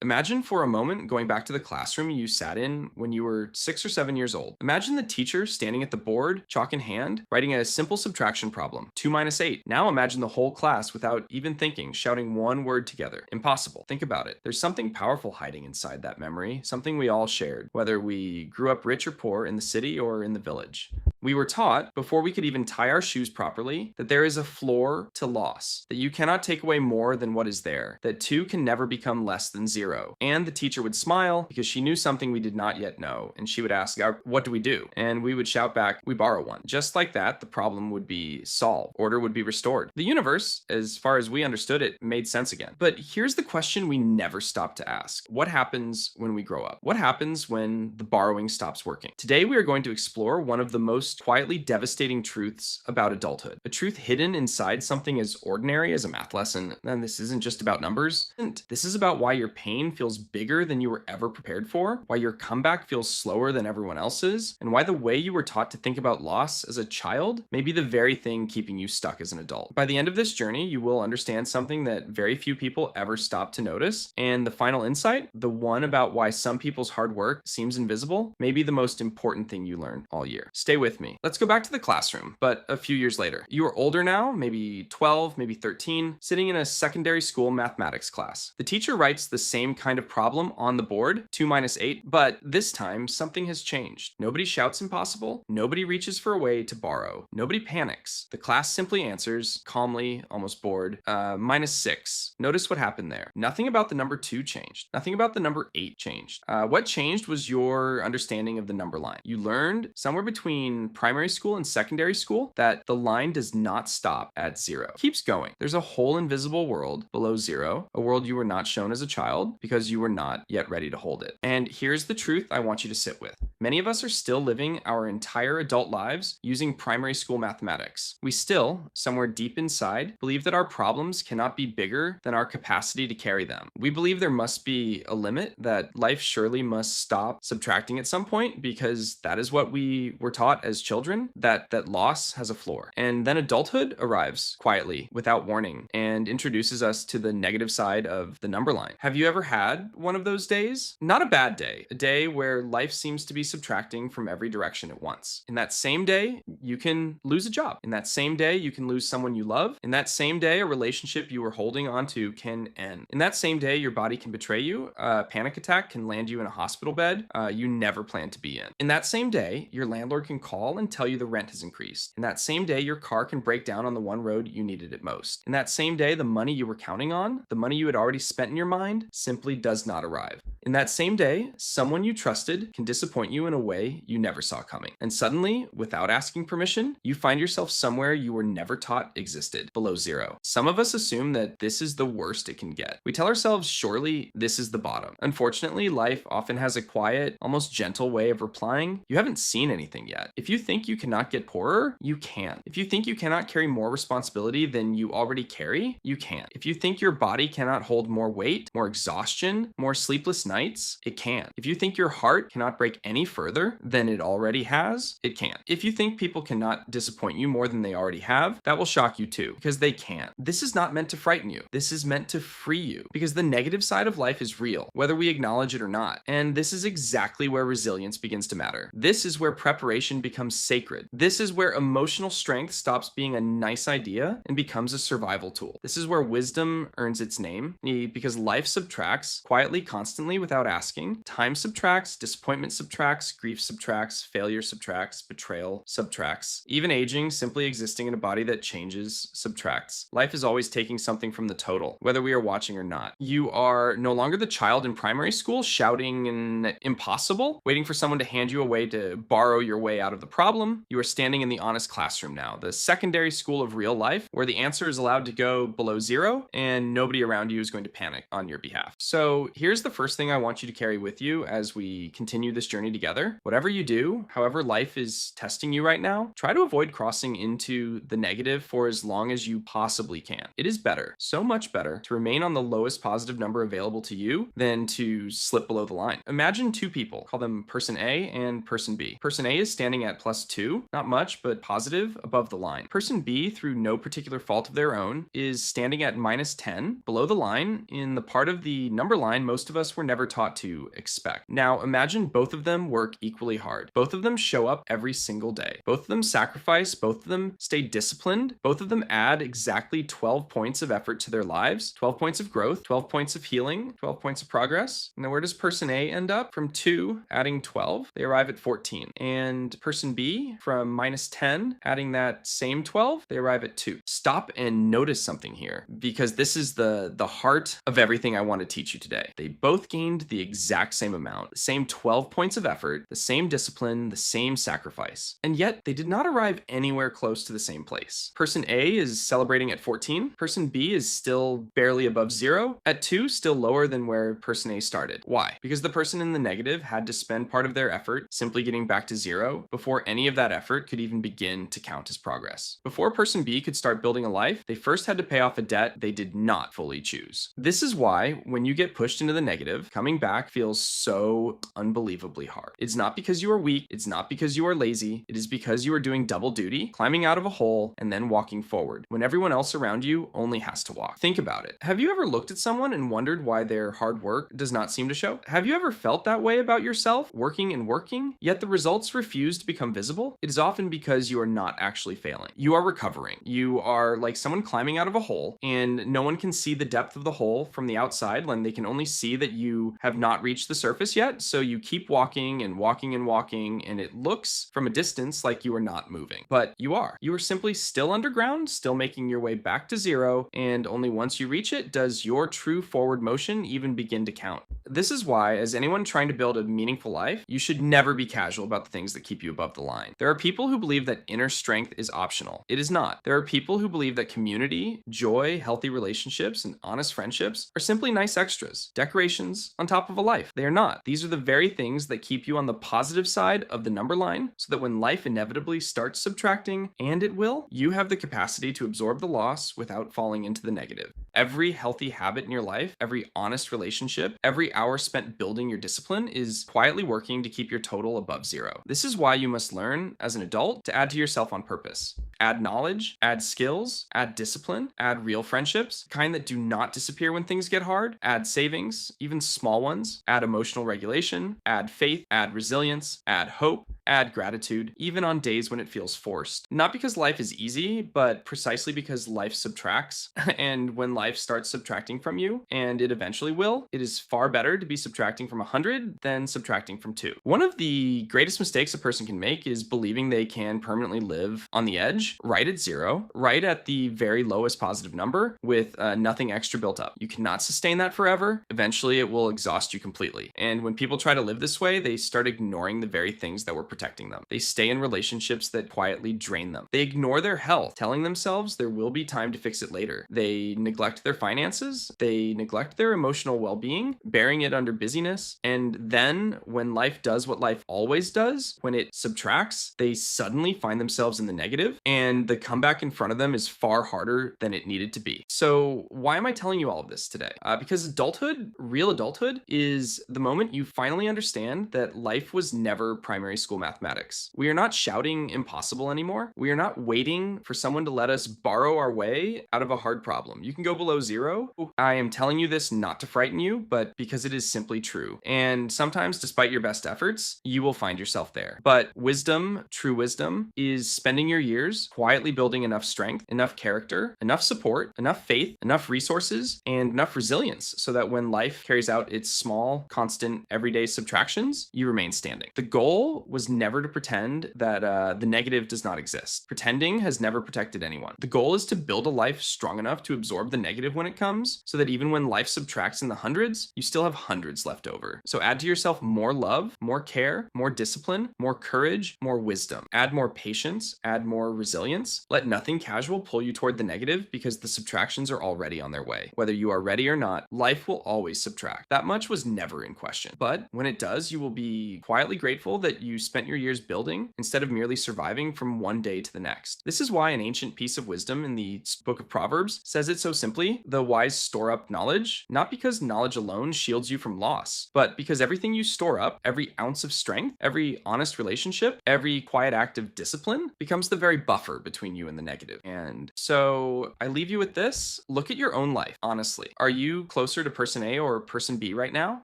Imagine for a moment going back to the classroom you sat in when you were 6 or 7 years old. Imagine the teacher standing at the board, chalk in hand, writing a simple subtraction problem 2 minus 8. Now imagine the whole class without even thinking, shouting one word together. Impossible. Think about it. There's something powerful hiding inside that memory, something we all shared, whether we grew up rich or poor in the city or in the village. We were taught, before we could even tie our shoes properly, that there is a floor to loss, that you cannot take away more than what is there, that 2 can never become less than 0. And the teacher would smile because she knew something we did not yet know, and she would ask, "What do we do?" And we would shout back, "We borrow one." Just like that, the problem would be solved, order would be restored. The universe, as far as we understood it, made sense again. But here's the question we never stop to ask. What happens when we grow up? What happens when the borrowing stops working? Today, we are going to explore one of the most quietly devastating truths about adulthood. A truth hidden inside something as ordinary as a math lesson. And this isn't just about numbers. This is about why your pain feels bigger than you were ever prepared for, why your comeback feels slower than everyone else's, and why the way you were taught to think about loss as a child may be the very thing keeping you stuck as an adult. By the end of this journey, you will understand something that very few people ever stop to notice, and the final insight, the one about why some people's hard work seems invisible, may be the most important thing you learn all year. Stay with me. Let's go back to the classroom, but a few years later. You are older now, maybe 12, maybe 13, sitting in a secondary school mathematics class. The teacher writes the same kind of problem on the board, 2 minus 8, but this time something has changed. Nobody shouts impossible, nobody reaches for a way to borrow, nobody panics. The class simply answers, calmly, almost bored, -6. Notice what happened there. Nothing about the number 2 changed. Nothing about the number 8 changed. What changed was your understanding of the number line. You learned somewhere between primary school and secondary school that the line does not stop at 0. It keeps going. There's a whole invisible world below 0, a world you were not shown as a child because you were not yet ready to hold it. And here's the truth I want you to sit with. Many of us are still living our entire adult lives using primary school mathematics. We still, somewhere deep inside, believe that our problems cannot be bigger than our capacity to carry them. We believe there must be a limit, that life surely must stop subtracting at some point because that is what we were taught as children, that loss has a floor. And then adulthood arrives quietly, without warning, and introduces us to the negative side of the number line. Have you ever had one of those days? Not a bad day, a day where life seems to be subtracting from every direction at once. In that same day, you can lose a job. In that same day, you can lose someone you love. In that same day, a relationship you were holding on to can end. In that same day, your body can betray you. A panic attack can land you in a hospital bed you never planned to be in. In that same day, your landlord can call and tell you the rent has increased. In that same day, your car can break down on the one road you needed it most. In that same day, the money you were counting on, the money you had already spent in your mind, simply does not arrive. In that same day, someone you trusted can disappoint you in a way you never saw coming. And suddenly, without asking permission, you find yourself somewhere you were never taught existed, below 0. Some of us assume that this is the worst it can get. We tell ourselves, surely this is the bottom. Unfortunately, life often has a quiet, almost gentle way of replying, you haven't seen anything yet. If you think you cannot get poorer, you can. If you think you cannot carry more responsibility than you already carry, you can. If you think your body cannot hold more weight, more exhaustion, more sleepless nights, it can. If you think your heart cannot break any further than it already has, it can. If you think people cannot disappoint you more than they already have, that will shock you too, because they can. This is not meant to frighten you. This is meant to free you, because the negative side of life is real, whether we acknowledge it or not. And this is exactly where resilience begins to matter. This is where preparation becomes sacred. This is where emotional strength stops being a nice idea and becomes a survival tool. This is where wisdom earns its name, because life subtracts quietly, constantly, without asking. Time subtracts, disappointment subtracts, grief subtracts, failure subtracts, betrayal subtracts. Even aging, simply existing in a body that changes, subtracts. Life is always taking something from the total, whether we are watching or not. You are no longer the child in primary school shouting an impossible, waiting for someone to hand you a way to borrow your way out of the problem. You are standing in the honest classroom now, the secondary school of real life, where the answer is allowed to go below 0 and nobody around you is going to panic on your behalf. So here's the first thing I I want you to carry with you as we continue this journey together. Whatever you do, however life is testing you right now, try to avoid crossing into the negative for as long as you possibly can. It is better, so much better, to remain on the lowest positive number available to you than to slip below the line. Imagine two people, call them person A and person B. Person A is standing at +2, not much, but positive above the line. Person B, through no particular fault of their own, is standing at -10, below the line, in the part of the number line most of us were never taught to expect. Now, imagine both of them work equally hard. Both of them show up every single day. Both of them sacrifice, both of them stay disciplined, both of them add exactly 12 points of effort to their lives, 12 points of growth, 12 points of healing, 12 points of progress. Now, where does person A end up? From 2, adding 12, they arrive at 14. And person B, from -10, adding that same 12, they arrive at 2. Stop and notice something here, because this is the heart of everything I want to teach you today. They both gained the exact same amount, the same 12 points of effort, the same discipline, the same sacrifice. And yet, they did not arrive anywhere close to the same place. Person A is celebrating at 14. Person B is still barely above 0. At 2, still lower than where person A started. Why? Because the person in the negative had to spend part of their effort simply getting back to 0 before any of that effort could even begin to count as progress. Before person B could start building a life, they first had to pay off a debt they did not fully choose. This is why, when you get pushed into the negative, coming back feels so unbelievably hard. It's not because you are weak, it's not because you are lazy, it is because you are doing double duty, climbing out of a hole and then walking forward, when everyone else around you only has to walk. Think about it. Have you ever looked at someone and wondered why their hard work does not seem to show? Have you ever felt that way about yourself, working and working, yet the results refuse to become visible? It is often because you are not actually failing. You are recovering. You are like someone climbing out of a hole, and no one can see the depth of the hole from the outside, and they can only see that you have not reached the surface yet, so you keep walking and walking and walking, and it looks from a distance like you are not moving. But you are. You are simply still underground, still making your way back to 0, and only once you reach it does your true forward motion even begin to count. This is why, as anyone trying to build a meaningful life, you should never be casual about the things that keep you above the line. There are people who believe that inner strength is optional. It is not. There are people who believe that community, joy, healthy relationships, and honest friendships are simply nice extras, decorations on top of a life. They are not. These are the very things that keep you on the positive side of the number line, so that when life inevitably starts subtracting, and it will, you have the capacity to absorb the loss without falling into the negative. Every healthy habit in your life, every honest relationship, every hour spent building your discipline is quietly working to keep your total above 0. This is why you must learn, as an adult, to add to yourself on purpose. Add knowledge, add skills, add discipline, add real friendships, kind that do not disappear when things get hard, add savings, even small ones, add emotional regulation, add faith, add resilience, add hope, add gratitude, even on days when it feels forced. Not because life is easy, but precisely because life subtracts. And when life starts subtracting from you, and it eventually will, it is far better to be subtracting from 100 than subtracting from 2. One of the greatest mistakes a person can make is believing they can permanently live on the edge, right at 0, right at the very lowest positive number, with nothing extra built up. You cannot sustain that forever. Eventually, it will exhaust you completely. And when people try to live this way, they start ignoring the very things that were protecting them. They stay in relationships that quietly drain them. They ignore their health, telling themselves there will be time to fix it later. They neglect their finances. They neglect their emotional well-being, bearing it under busyness. And then when life does what life always does, when it subtracts, they suddenly find themselves in the negative, and the comeback in front of them is far harder than it needed to be. So why am I telling you all of this today? Because adulthood, real adulthood, is the moment you finally understand that life was never primary school mathematics. We are not shouting impossible anymore. We are not waiting for someone to let us borrow our way out of a hard problem. You can go below 0. I am telling you this not to frighten you, but because it is simply true. And sometimes, despite your best efforts, you will find yourself there. But wisdom, true wisdom, is spending your years quietly building enough strength, enough character, enough support, enough faith, enough resources, and enough resilience so that when life carries out its small, constant, everyday subtractions, you remain standing. The goal was never to pretend that the negative does not exist. Pretending has never protected anyone. The goal is to build a life strong enough to absorb the negative when it comes, so that even when life subtracts in the hundreds, you still have hundreds left over. So add to yourself more love, more care, more discipline, more courage, more wisdom. Add more patience, add more resilience. resilience. Let nothing casual pull you toward the negative because the subtractions are already on their way. Whether you are ready or not, life will always subtract. That much was never in question. But when it does, you will be quietly grateful that you spent your years building instead of merely surviving from one day to the next. This is why an ancient piece of wisdom in the book of Proverbs says it so simply: the wise store up knowledge, not because knowledge alone shields you from loss, but because everything you store up, every ounce of strength, every honest relationship, every quiet act of discipline, becomes the very buffer between you and the negative. And so I leave you with this. Look at your own life, honestly. Are you closer to person A or person B right now?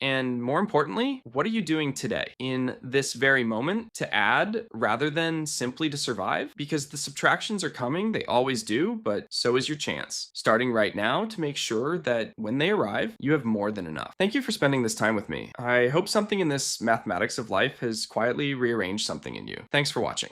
And more importantly, what are you doing today, in this very moment, to add rather than simply to survive? Because the subtractions are coming, they always do, but so is your chance. Starting right now to make sure that when they arrive, you have more than enough. Thank you for spending this time with me. I hope something in this mathematics of life has quietly rearranged something in you. Thanks for watching.